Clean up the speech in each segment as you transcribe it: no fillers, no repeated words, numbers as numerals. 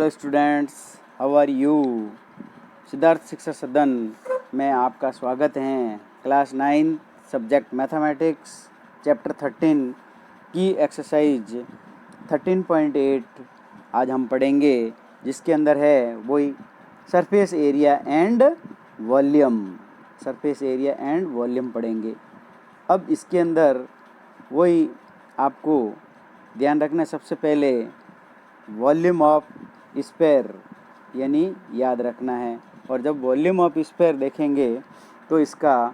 Hello students, how are you. Siddharth Shiksha Sadan में आपका स्वागत है। क्लास 9 सब्जेक्ट मैथमेटिक्स चैप्टर 13 की एक्सरसाइज 13.8 आज हम पढ़ेंगे, जिसके अंदर है वही surface area and volume. Surface area and volume पढ़ेंगे। अब इसके अंदर वही आपको ध्यान रखना, सबसे पहले वॉल्यूम ऑफ स्फीयर यानी याद रखना है। और जब वॉल्यूम ऑफ स्फीयर देखेंगे तो इसका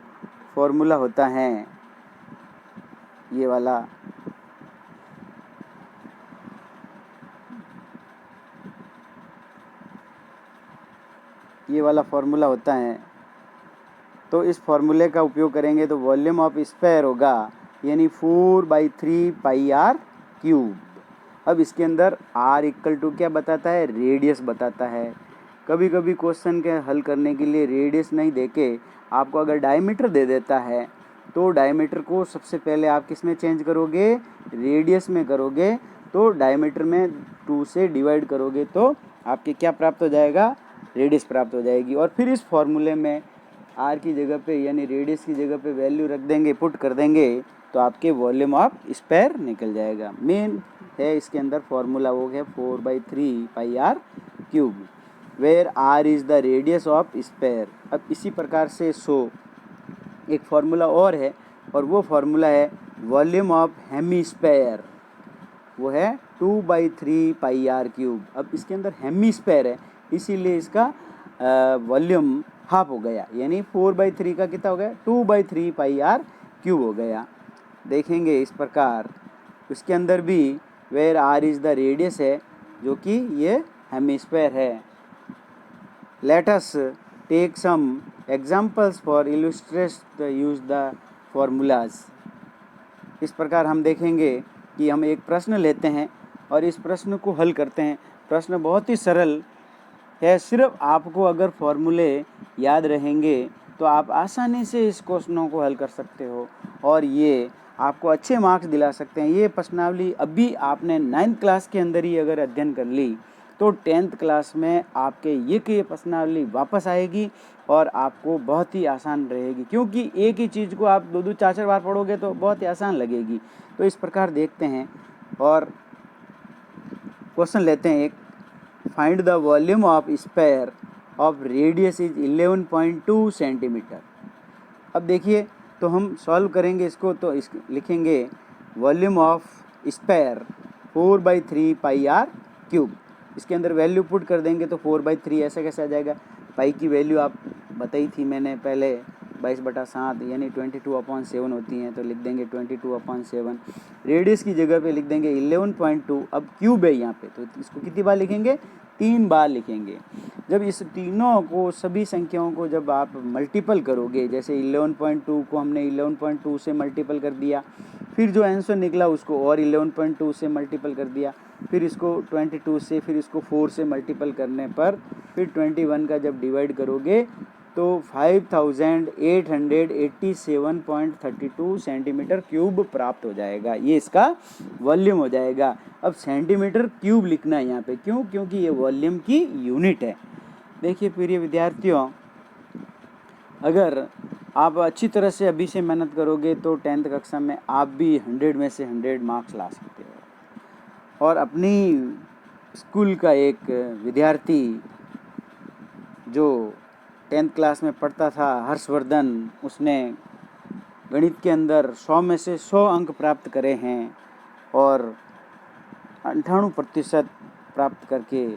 फॉर्मूला होता है ये वाला, फॉर्मूला होता है। तो इस फॉर्मूले का उपयोग करेंगे तो वॉल्यूम ऑफ स्फीयर होगा यानी 4/3 पाई आर क्यूब। अब इसके अंदर r इक्वल टू क्या बताता है, रेडियस बताता है। कभी कभी क्वेश्चन के हल करने के लिए रेडियस नहीं देके आपको अगर डायमीटर दे देता है तो डायमीटर को सबसे पहले आप किस में चेंज करोगे, रेडियस में करोगे। तो डायमीटर में 2 से डिवाइड करोगे तो आपके क्या प्राप्त हो जाएगा, रेडियस प्राप्त हो जाएगी। और फिर इस फॉर्मूले में r की जगह पे यानी रेडियस की जगह पे वैल्यू रख देंगे, पुट कर देंगे तो आपके वॉल्यूम ऑफ स्फीयर निकल जाएगा। मेन है इसके अंदर फॉर्मूला वो है 4/3 pi are cube, where r is the radius of sphere. अब इसी प्रकार से एक फार्मूला और है, और वो फार्मूला है वॉल्यूम ऑफ हेमीस्फीयर, वो है 2/3 पाई आर क्यूब। अब इसके अंदर हेमीस्फीयर है इसीलिए इसका वॉल्यूम हाफ हो गया, यानी 4/3 का कितना हो गया, 2/3 पाई आर क्यूब हो गया। देखेंगे इस प्रकार उसके अंदर भी where r is the radius है, जो कि ये हेमीस्फीयर है। Let us take some examples for illustrate use the formulas. इस प्रकार हम देखेंगे कि हम एक प्रश्न लेते हैं और इस प्रश्न को हल करते हैं। प्रश्न बहुत ही सरल है, सिर्फ आपको अगर फॉर्मूले याद रहेंगे तो आप आसानी से इस क्वेश्चनों को हल कर सकते हो और ये आपको अच्छे मार्क्स दिला सकते हैं। ये प्रश्नावली अभी आपने 9th क्लास के अंदर ही अगर अध्ययन कर ली तो 10th क्लास में आपके ये प्रश्नावली वापस आएगी और आपको बहुत ही आसान रहेगी, क्योंकि एक ही चीज़ को आप 2-2 4-4 बार पढ़ोगे तो बहुत ही आसान लगेगी। तो इस प्रकार देखते हैं और क्वेश्चन लेते हैं एक, find the volume of sphere of radius is 11.2 centimetre. अब देखिए तो हम सॉल्व करेंगे इसको, तो लिखेंगे volume of sphere 4/3 pi are cube. इसके अंदर वैल्यू पुट कर देंगे तो 4/3 ऐसा कैसे आ जाएगा। पाई की वैल्यू आप बताई थी मैंने पहले 22/7 यानी 22/7 होती हैं, तो लिख देंगे 22/7। रेडियस की जगह पे लिख देंगे 11.2। अब क्यूब है यहाँ पे तो इसको कितनी बार लिखेंगे, 3 बार लिखेंगे। जब इस तीनों को, सभी संख्याओं को जब आप मल्टीपल करोगे, जैसे 11.2 को हमने 11.2 से मल्टीपल कर दिया, फिर जो आंसर निकला उसको और 11.2 से मल्टीपल कर दिया, फिर इसको 22 से, फिर इसको 4 से मल्टीपल करने पर फिर 21 का जब डिवाइड करोगे तो 5887.32 सेंटीमीटर क्यूब प्राप्त हो जाएगा। ये इसका वॉल्यूम हो जाएगा। अब सेंटीमीटर क्यूब लिखना है यहाँ पे, क्यों, क्योंकि ये वॉल्यूम की यूनिट है। देखिए प्रिय विद्यार्थियों, अगर आप अच्छी तरह से अभी से मेहनत करोगे तो 10th कक्षा में आप भी 100 में से 100 मार्क्स ला सकते हो। और अपनी स्कूल का एक विद्यार्थी जो 10th क्लास में पढ़ता था, हर्षवर्धन, उसने गणित के अंदर 100 में से 100 अंक प्राप्त करे हैं और 98% प्राप्त करके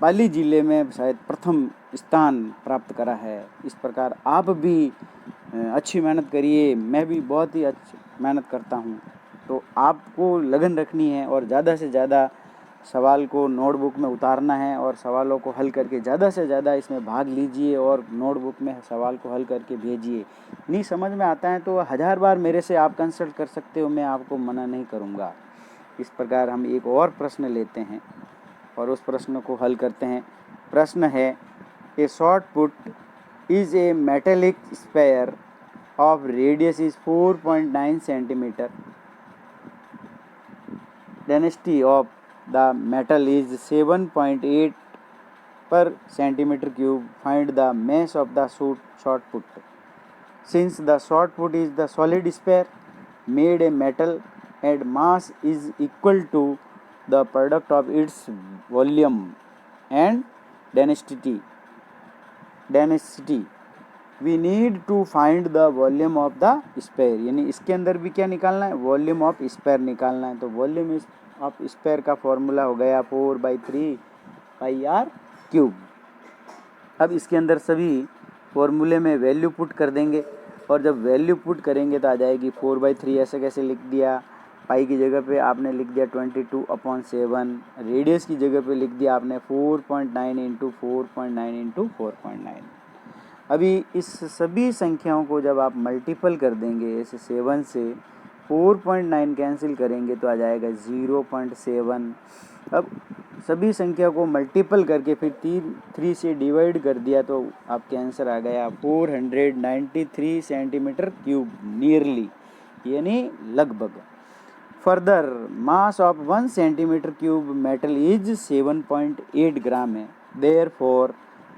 पाली जिले में शायद प्रथम स्थान प्राप्त करा है। इस प्रकार आप भी अच्छी मेहनत करिए। मैं भी बहुत ही अच्छी मेहनत करता हूँ, तो आपको लगन रखनी है और ज़्यादा से ज़्यादा सवाल को नोटबुक में उतारना है और सवालों को हल करके ज़्यादा से ज़्यादा इसमें भाग लीजिए और नोटबुक में सवाल को हल करके भेजिए। नहीं समझ में आता है तो 1000 बार मेरे से आप कंसल्ट कर सकते हो, मैं आपको मना नहीं करूँगा। इस प्रकार हम एक और प्रश्न लेते हैं और उस प्रश्न को हल करते हैं। प्रश्न है, ए short put is a metallic sphere of radius is 4.9 centimetre, density of the metal is 7.8 per centimeter cube, find the mass of the shot put. Since the shot put is the solid sphere made a metal and mass is equal to the product of its volume and density, we need to find the volume of the sphere. यानी इसके अंदर भी क्या निकालना है, volume of spare निकालना है। तो वॉल्यूम ऑफ स्पेयर का फॉर्मूला हो गया 4/3πr³। अब इसके अंदर सभी फॉर्मूले में वैल्यू पुट कर देंगे, और जब वैल्यू पुट करेंगे तो आ जाएगी 4/3। ऐसे कैसे लिख दिया, पाई की जगह पे आपने लिख दिया 22/7, रेडियस की जगह पे लिख दिया आपने 4.9 इंटू 4.9 इंटू 4.9। अभी इस सभी संख्याओं को जब आप मल्टीपल कर देंगे, ऐसे 7 से 4.9 कैंसिल करेंगे तो आ जाएगा 0.7। अब सभी संख्या को मल्टीपल करके फिर 3 से डिवाइड कर दिया तो आपके आंसर आ गया 493 सेंटीमीटर क्यूब नियरली, यानी लगभग। Further mass of 1 centimetre cube metal is 7.8 ग्राम है। Therefore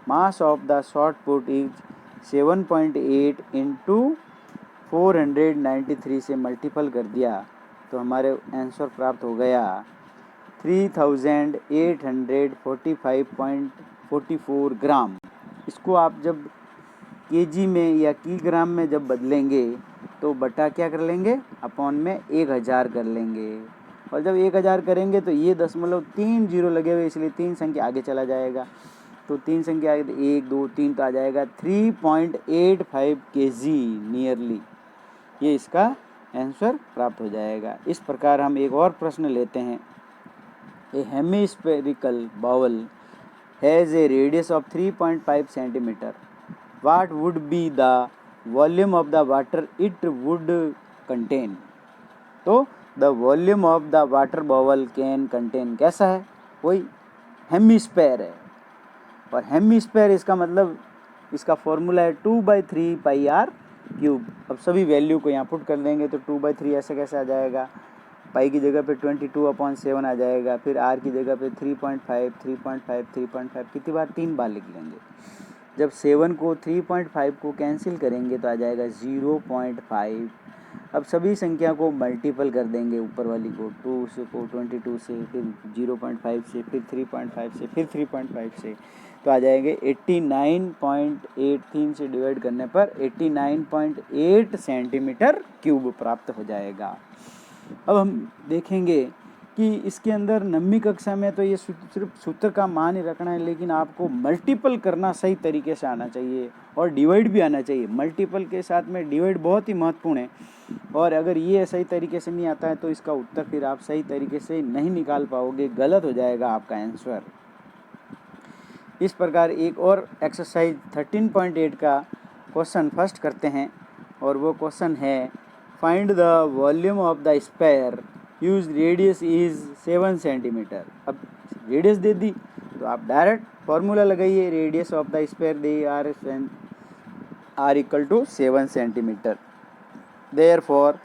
mass of the shot put is 7.8 into 493 से मल्टीपल कर दिया तो हमारे आंसर प्राप्त हो गया 3845.44 ग्राम। इसको आप जब केजी में या किलोग्राम में जब बदलेंगे तो बटा क्या कर लेंगे, अपॉन में 1000 कर लेंगे। और जब 1000 करेंगे तो ये 3 जीरो लगे हुए इसलिए 3 संख्या आगे चला जाएगा, तो 3 संख्या आगे 1 2 3 तो आ जाएगा 3.85 kg नियरली, ये इसका आंसर प्राप्त हो जाएगा। इस प्रकार हम एक और प्रश्न लेते हैं। A hemispherical bowl has a radius of 3.5 centimetre, what would be the volume of the water it would contain. तो the volume of the water bowl can contain कैसा है, कोई हेमिस्फेयर है, और हेमिस्फेयर इसका मतलब इसका फॉर्मूला है 2/3πr³। अब सभी वैल्यू को यहाँ पुट कर देंगे तो 2/3 ऐसे कैसे आ जाएगा, पाई की जगह पे 22/7 आ जाएगा, फिर आर की जगह पे 3.5 3.5 3.5 कितनी बार, 3 बार लिख लेंगे। जब 7 को 3.5 को कैंसिल करेंगे तो आ जाएगा 0.5। अब सभी संख्या को मल्टीपल कर देंगे, ऊपर वाली को 2 से को 22 से, फिर 0.5 से, फिर 3.5 से, फिर 3.5 से, तो आ जाएंगे 89.8। 3 से डिवाइड करने पर 89.8 सेंटीमीटर क्यूब प्राप्त हो जाएगा। अब हम देखेंगे कि इसके अंदर 9वीं कक्षा में तो ये सिर्फ सूत्र का मान ही रखना है, लेकिन आपको मल्टीपल करना सही तरीके से आना चाहिए और डिवाइड भी आना चाहिए। मल्टीपल के साथ में डिवाइड बहुत ही महत्वपूर्ण है, और अगर ये सही तरीके से नहीं आता है तो इसका उत्तर फिर आप सही तरीके से नहीं निकाल पाओगे, गलत हो जाएगा आपका आंसर। इस प्रकार एक और एक्सरसाइज 13.8 का क्वेश्चन फर्स्ट करते हैं, और वो क्वेश्चन है find the volume of the sphere use radius is 7 centimetre. अब रेडियस दे दी तो आप डायरेक्ट फॉर्मूला लगाइए, radius of the sphere the R equal to 7 centimetre. Therefore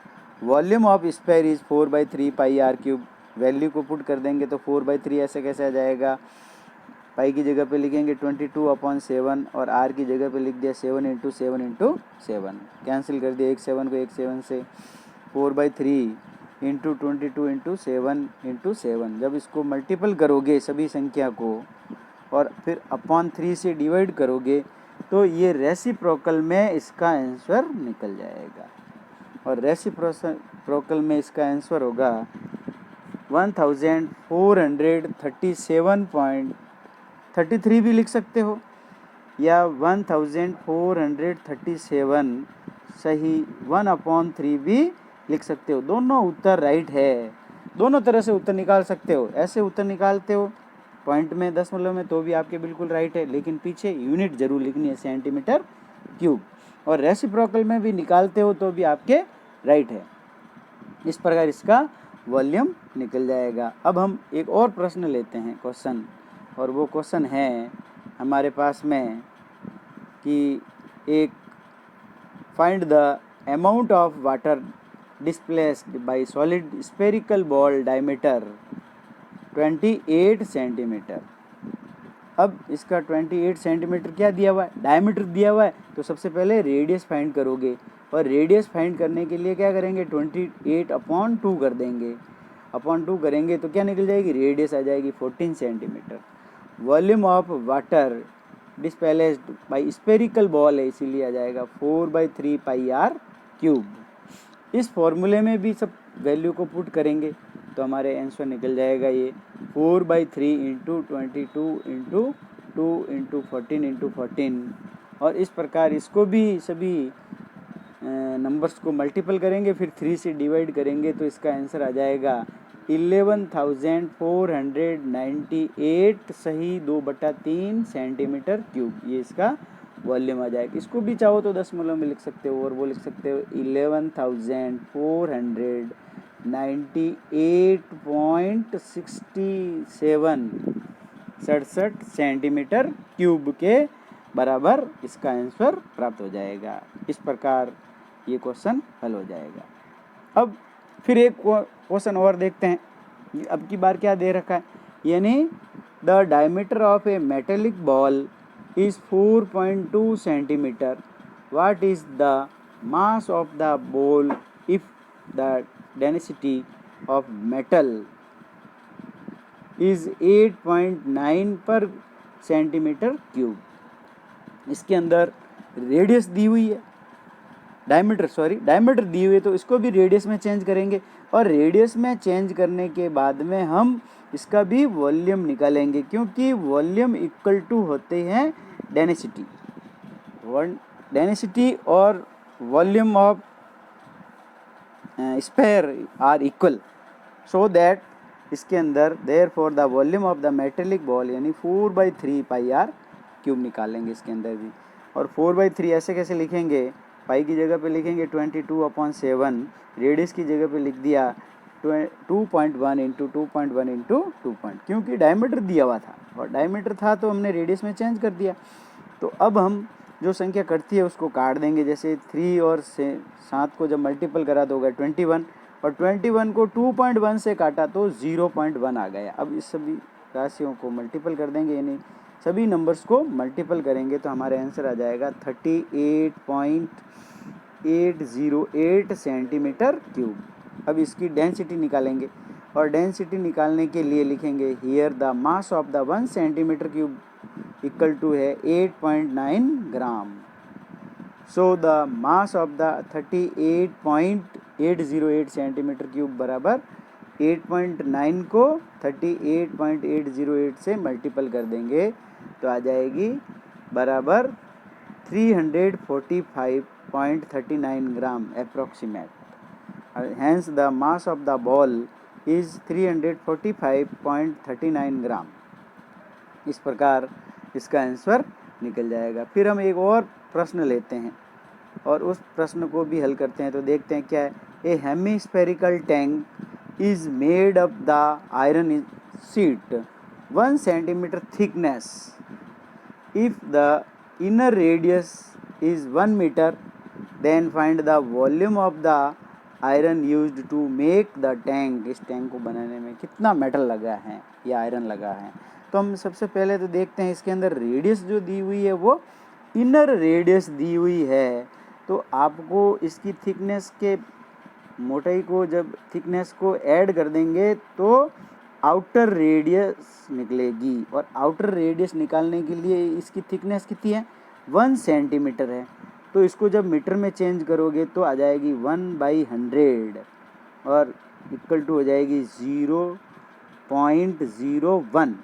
volume of sphere is 4/3πr³। Value को पुट कर देंगे तो 4/3 ऐसे कैसे आ जाएगा, पाई की जगह पे लिखेंगे 22/7 और आर की जगह पे लिख दिया 7 इंटू 7 इंटू 7, कैंसिल कर दिया एक 7 को एक 7 से, 4/3 इंटू 22 इंटू 7 इंटू 7। जब इसको मल्टीपल करोगे सभी संख्या को और फिर अपॉन 3 से डिवाइड करोगे तो ये रेसिप्रोकल में इसका आंसर निकल जाएगा, और रेसिप्रोकल में इसका आंसर होगा 1437.33 भी लिख सकते हो, या 1437 सही 1/3 भी लिख सकते हो। दोनों उत्तर राइट है, दोनों तरह से उत्तर निकाल सकते हो। ऐसे उत्तर निकालते हो पॉइंट में, दशमलव में, तो भी आपके बिल्कुल राइट है, लेकिन पीछे यूनिट जरूर लिखनी है, सेंटीमीटर क्यूब। और रेसिप्रोकल में भी निकालते हो तो भी आपके राइट है। इस प्रकार इसका वॉल्यूम निकल जाएगा। अब हम एक और प्रश्न लेते हैं क्वेश्चन, और वो क्वेश्चन है हमारे पास में कि एक find the amount of water displaced by solid spherical ball diameter 28 centimetre. अब इसका 28 सेंटीमीटर क्या दिया हुआ है, डायमीटर दिया हुआ है, तो सबसे पहले रेडियस फाइंड करोगे, और रेडियस फाइंड करने के लिए क्या करेंगे, 28/2 कर देंगे। अपॉन 2 करेंगे तो क्या निकल जाएगी, रेडियस आ जाएगी 14 centimetre. Volume of water displaced by spherical ball है, इसीलिए आ जाएगा 4/3 पाई आर क्यूब। इस फॉर्मूले में भी सब वैल्यू को पुट करेंगे तो हमारे आंसर निकल जाएगा ये 4/3 इंटू 22 इंटू 2 इंटू 14 इंटू 14। और इस प्रकार इसको भी सभी नंबर्स को मल्टीपल करेंगे, फिर 3 से डिवाइड करेंगे तो इसका आंसर आ जाएगा 11,498 सही 2/3 सेंटीमीटर क्यूब। ये इसका वॉल्यूम आ जाएगा। इसको भी चाहो तो दशमलव में लिख सकते हो, और वो लिख सकते हो 11,498.67 सेंटीमीटर क्यूब के बराबर इसका आंसर प्राप्त हो जाएगा। इस प्रकार ये क्वेश्चन हल हो जाएगा। अब फिर एक क्वेश्चन और देखते हैं। अब की बार क्या दे रखा है, यानी the diameter of A metallic ball is 4.2 centimeter. What is the mass of the ball if the density of metal is 8.9 per centimetre cube. इसके अंदर रेडियस दी हुई है, डायमीटर दी हुई है, तो इसको भी रेडियस में चेंज करेंगे, और रेडियस में चेंज करने के बाद में हम इसका भी वॉल्यूम निकालेंगे, क्योंकि वॉल्यूम इक्वल टू होते हैं डेंसिटी और volume of sphere are equal, so that इसके अंदर therefore the volume of the metallic ball यानी 4/3 पाई आर क्यूब निकालेंगे इसके अंदर भी। और 4/3 ऐसे कैसे लिखेंगे, पाई की जगह पे लिखेंगे 22/7, रेडियस की जगह पे लिख दिया 2.1 इंटू 2.1 इंटू 2 क्योंकि डायमीटर दिया हुआ था, और डायमीटर था तो हमने रेडियस में चेंज कर दिया। तो अब हम जो संख्या कटती है उसको काट देंगे, जैसे 3 और 7 को जब मल्टीपल करा तो होगा 21, और 21 को 2.1 से काटा तो 0.1 आ गया। अब इस सभी राशियों को मल्टीपल कर देंगे, यानी सभी नंबर्स को मल्टीपल करेंगे तो हमारे आंसर आ जाएगा 38.808 सेंटीमीटर क्यूब। अब इसकी डेंसिटी निकालेंगे, और डेंसिटी निकालने के लिए लिखेंगे here the mass of the 1 centimetre cube equal to है 8.9 gram. So the mass of the 38.808 centimetre cube बराबर 8.9 को 38.808 से मल्टीपल कर देंगे तो आ जाएगी बराबर 345.39 gram approximate. Hence the mass of the ball is 345.39 gram. इस प्रकार इसका आंसर निकल जाएगा। फिर हम एक और प्रश्न लेते हैं और उस प्रश्न को भी हल करते हैं, तो देखते हैं क्या है। A hemispherical tank is made of the iron sheet 1 centimetre thickness. If the inner radius is 1 metre then find the volume of the iron used to make the tank. इस टैंक को बनाने में कितना मेटल लगा है या iron लगा है। तो हम सबसे पहले तो देखते हैं इसके अंदर रेडियस जो दी हुई है वो इनर रेडियस दी हुई है, तो आपको इसकी थिकनेस के मोटाई को जब थिकनेस को ऐड कर देंगे तो आउटर रेडियस निकलेगी, और आउटर रेडियस निकालने के लिए इसकी थिकनेस कितनी है 1 सेंटीमीटर है। तो इसको जब मीटर में चेंज करोगे तो आ जाएगी 1/100 और इक्वल टू हो जाएगी 0.01,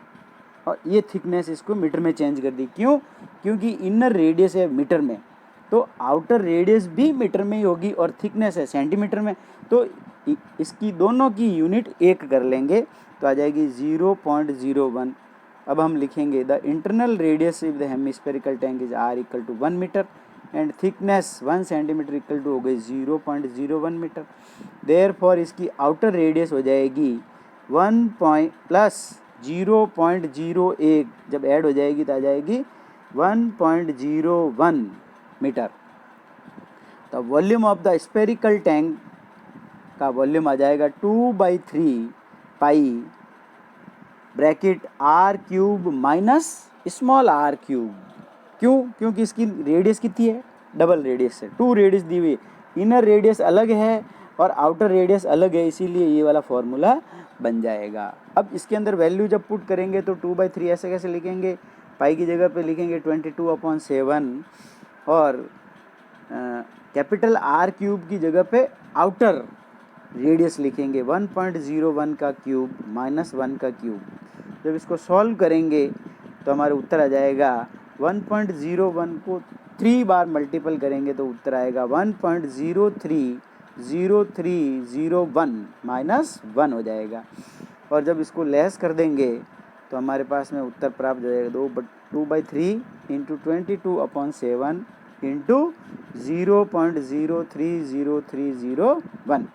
और ये थिकनेस इसको मीटर में चेंज कर दी। क्यों? क्योंकि इनर रेडियस है मीटर में, तो आउटर रेडियस भी मीटर में ही होगी, और थिकनेस है सेंटीमीटर में, तो इसकी दोनों की यूनिट एक कर लेंगे तो आ जाएगी 0.01। अब हम लिखेंगे the internal radius of the hemispherical tank is r equal to 1 metre and thickness 1 centimetre equal to हो गई 0.01 मीटर। देयरफॉर इसकी आउटर रेडियस हो जाएगी 1 प्लस 0.01, जब ऐड हो जाएगी तो आ जाएगी 1.01 मीटर। तो volume of the spherical tank का वॉल्यूम आ जाएगा 2/3 pi bracket r cube minus small r cube. क्यों? क्योंकि इसकी रेडियस कितनी है, डबल रेडियस है, 2 रेडियस दी हुई, इनर रेडियस अलग है और आउटर रेडियस अलग है, इसीलिए ये वाला फॉर्मूला बन जाएगा। अब इसके अंदर वैल्यू जब पुट करेंगे तो 2/3 ऐसे कैसे लिखेंगे, पाई की जगह पे लिखेंगे 22/7 और कैपिटल आर क्यूब की जगह पे आउटर रेडियस लिखेंगे 1.01 का क्यूब माइनस 1 का क्यूब। जब इसको सॉल्व करेंगे तो हमारा उत्तर आ जाएगा 1.01 को 3 बार मल्टीपल करेंगे तो उत्तर आएगा 1.030301 माइनस 1 हो जाएगा। और जब इसको लेस कर देंगे तो हमारे पास में उत्तर प्राप्त हो जाएगा 2/3 इंटू 22/7 इंटू 0.030301।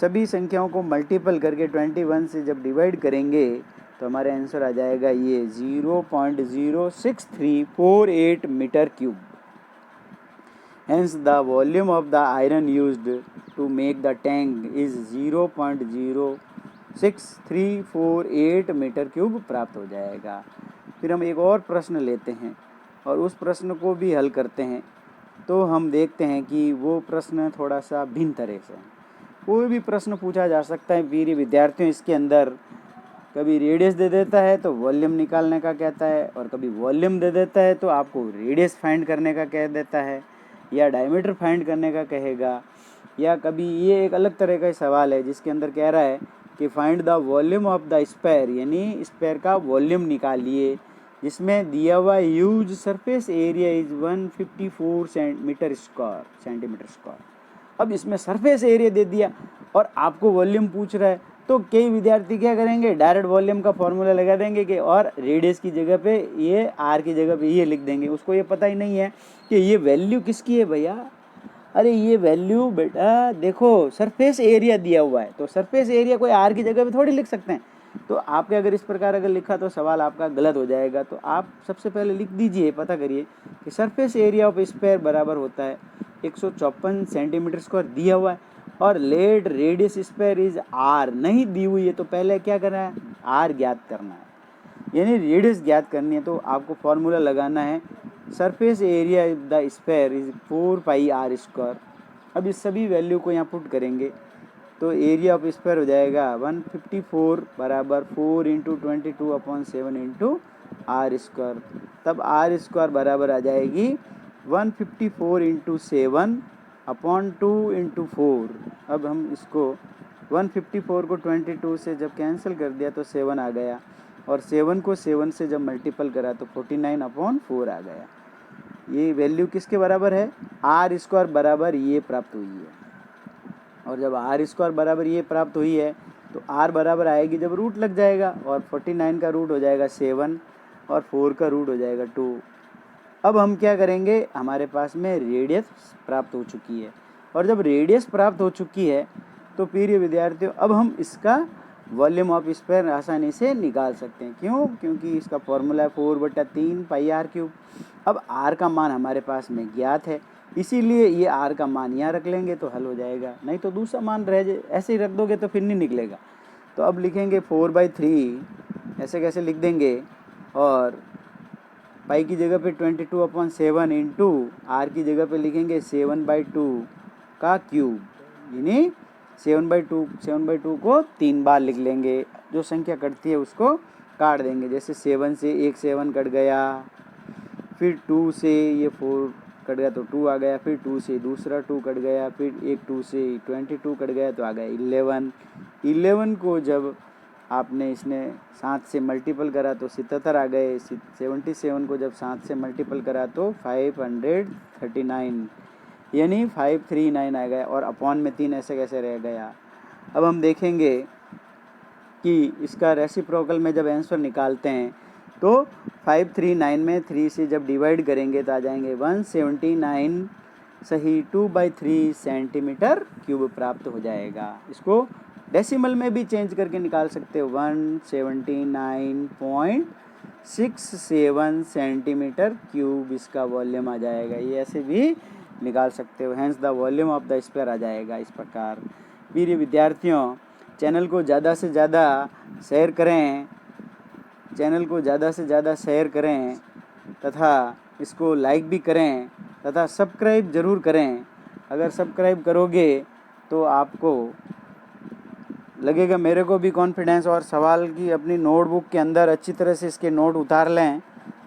सभी संख्याओं को मल्टीपल करके 21 से जब डिवाइड करेंगे तो हमारे आंसर आ जाएगा ये 0.06348 metre cube. Hence the volume of the iron used to make the tank is 0.06348 metre cube प्राप्त हो जाएगा। फिर हम एक और प्रश्न लेते हैं और उस प्रश्न को भी हल करते हैं, तो हम देखते हैं कि वो प्रश्न थोड़ा सा भिन्न तरह से। कोई भी प्रश्न पूछा जा सकता है प्रिय विद्यार्थियों, इसके अंदर कभी रेडियस दे देता है तो वॉल्यूम निकालने का कहता है, और कभी वॉल्यूम दे देता है तो आपको रेडियस फाइंड करने का कह देता है, या डायमीटर फाइंड करने का कहेगा, या कभी ये एक अलग तरह का सवाल है जिसके अंदर कह रहा है कि find the volume of the sphere, यानी स्पेयर का वॉल्यूम निकालिए, जिसमें दिया हुआ whose surface area is 154 centimetre square. अब इसमें सरफेस एरिया दे दिया और आपको वॉल्यूम पूछ रहा है, तो कई विद्यार्थी क्या करेंगे, डायरेक्ट वॉल्यूम का फॉर्मूला लगा देंगे कि और रेडियस की जगह पे ये आर की जगह पे ये लिख देंगे। उसको ये पता ही नहीं है कि ये वैल्यू किसकी है भैया। अरे ये वैल्यू बेटा देखो सरफेस एरिया दिया हुआ है, तो सरफेस एरिया कोई आर की जगह पे थोड़ी लिख सकते हैं। तो आपके अगर इस प्रकार अगर लिखा तो सवाल आपका गलत हो जाएगा। तो आप सबसे पहले लिख दीजिए, पता करिए कि सरफेस एरिया ऑफ स्पेयर बराबर होता है 154 सेंटीमीटर स्क्वायर दिया हुआ है, और let radius sphere is r नहीं दी हुई है, तो पहले क्या करना है, आर ज्ञात करना है, यानी रेडियस ज्ञात करनी है। तो आपको फॉर्मूला लगाना है surface area of the spare is 4πr²। अब इस सभी वैल्यू को यहाँ पुट करेंगे तो एरिया ऑफ स्पेयर हो जाएगा 154 बराबर 4 इंटू 22/7 इंटू r²। तब r² बराबर आ जाएगी 154 इंटू 7/2 इंटू 4। अब हम इसको 154 को 22 से जब कैंसिल कर दिया तो 7 आ गया, और 7 को 7 से जब मल्टीपल करा तो 49/4 आ गया। ये वैल्यू किसके बराबर है, r² बराबर ये प्राप्त हुई है। और जब r² बराबर ये प्राप्त हुई है तो r बराबर आएगी जब रूट लग जाएगा, और 49 का रूट हो जाएगा 7 और 4 का रूट हो जाएगा 2। अब हम क्या करेंगे, हमारे पास में रेडियस प्राप्त हो चुकी है, और जब रेडियस प्राप्त हो चुकी है तो प्रिय विद्यार्थियों अब हम इसका वॉल्यूम ऑफ स्पेयर आसानी से निकाल सकते हैं। क्यों? क्योंकि इसका फॉर्मूला है 4/3πr³। अब r का मान हमारे पास में ज्ञात है, इसीलिए ये r का मान यहाँ रख लेंगे तो हल हो जाएगा, नहीं तो दूसरा मान रह जाए, ऐसे ही रख दोगे तो फिर नहीं निकलेगा। तो अब लिखेंगे 4/3 ऐसे कैसे लिख देंगे, और पाई की जगह पे 22/7 इंटू आर की जगह पे लिखेंगे 7/2 का क्यूब, यानी 7/2 को 3 बार लिख लेंगे। जो संख्या कटती है उसको काट देंगे, जैसे 7 से एक 7 कट गया, फिर 2 से ये 4 कट गया तो 2 आ गया, फिर 2 से दूसरा 2 कट गया, फिर एक 2 से 22 कट गया तो आ गया 11। 11 को जब आपने इसने 7 से मल्टीपल करा तो 77 आ गए, 77 को जब 7 से मल्टीपल करा तो 539, यानी 539 आ गया, और अपॉन में 3 ऐसे कैसे रह गया। अब हम देखेंगे कि इसका रेसिप्रोकल में जब आंसर निकालते हैं तो 539 में 3 से जब डिवाइड करेंगे तो आ जाएंगे 179 सही 2/3 सेंटीमीटर क्यूब प्राप्त हो जाएगा। इसको डेसिमल में भी चेंज करके निकाल सकते हो, 179.67 सेंटीमीटर क्यूब इसका वॉल्यूम आ जाएगा। ये ऐसे भी निकाल सकते हो, hence the volume of the sphere आ जाएगा इस प्रकार। प्रिय विद्यार्थियों, चैनल को ज़्यादा से ज़्यादा शेयर करें चैनल को ज़्यादा से ज़्यादा शेयर करें तथा इसको लाइक भी करें तथा सब्सक्राइब ज़रूर करें। अगर सब्सक्राइब करोगे तो आपको लगेगा, मेरे को भी कॉन्फिडेंस, और सवाल की अपनी नोटबुक के अंदर अच्छी तरह से इसके नोट उतार लें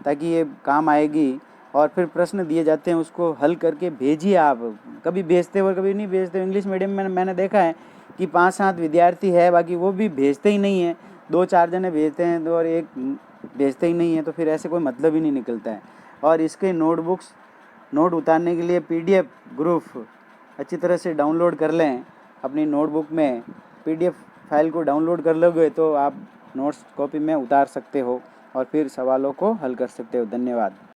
ताकि ये काम आएगी। और फिर प्रश्न दिए जाते हैं उसको हल करके भेजिए। आप कभी भेजते हो और कभी नहीं भेजते हो। इंग्लिश मीडियम में मैंने देखा है कि 5-7 विद्यार्थी है, बाकी वो भी भेजते ही नहीं हैं। 2-4 जने भेजते हैं तो और एक भेजते ही नहीं है, तो फिर ऐसे कोई मतलब ही नहीं निकलता है। और इसके नोट उतारने के लिए PDF ग्रुप अच्छी तरह से डाउनलोड कर लें अपनी नोटबुक में। PDF फाइल को डाउनलोड कर लोगे तो आप नोट्स कॉपी में उतार सकते हो और फिर सवालों को हल कर सकते हो। धन्यवाद।